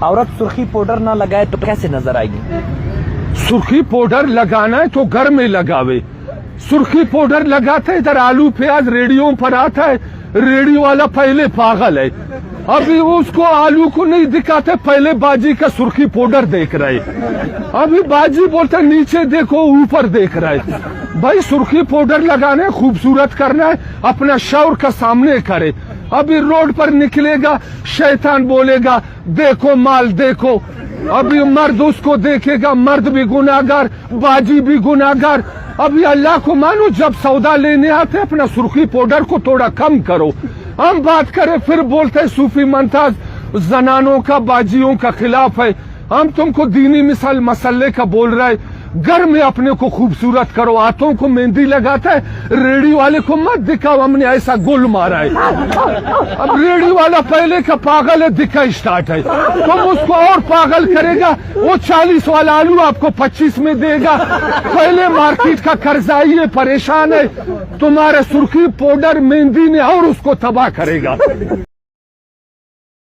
عورت سرخی پاؤڈر نہ لگائے تو کیسے نظر آئے گی؟ سرخی پاؤڈر لگانا ہے تو گھر میں لگاوے. سرخی پاؤڈر لگاتے ادھر آلو پیاز ریڈیو پر آتا ہے, ریڈیو والا پہلے پاگل ہے, ابھی اس کو آلو کو نہیں دکھاتے, پہلے باجی کا سرخی پاؤڈر دیکھ رہے, ابھی باجی بولتے نیچے دیکھو اوپر دیکھ رہے. بھائی سرخی پاؤڈر لگانا ہے, خوبصورت کرنا ہے, اپنا شوہر کا سامنے کرے. ابھی روڈ پر نکلے گا شیطان بولے گا دیکھو مال دیکھو, ابھی مرد اس کو دیکھے گا, مرد بھی گناہگار باجی بھی گناہگار. ابھی اللہ کو مانو, جب سودا لینے آتے اپنا سرخی پاؤڈر کو تھوڑا کم کرو. ہم بات کریں پھر بولتے صوفی منتاز زنانوں کا باجیوں کا خلاف ہے. ہم تم کو دینی مثال مسئلے کا بول رہے, گھر میں اپنے کو خوبصورت کرو. ہاتھوں کو مہندی لگاتا ہے, ریڈیو والے کو مت دکھاؤ ہم نے ایسا گل مارا ہے. اب ریڈیو والا پہلے کا پاگل ہے, دکھا اسٹارٹ ہے, تم اس کو اور پاگل کرے گا. وہ 40 والا آلو آپ کو 25 میں دے گا. پہلے مارکیٹ کا قرضائی ہے, پریشان ہے, تمہارے سرخی پاؤڈر مہندی نے اور اس کو تباہ کرے گا.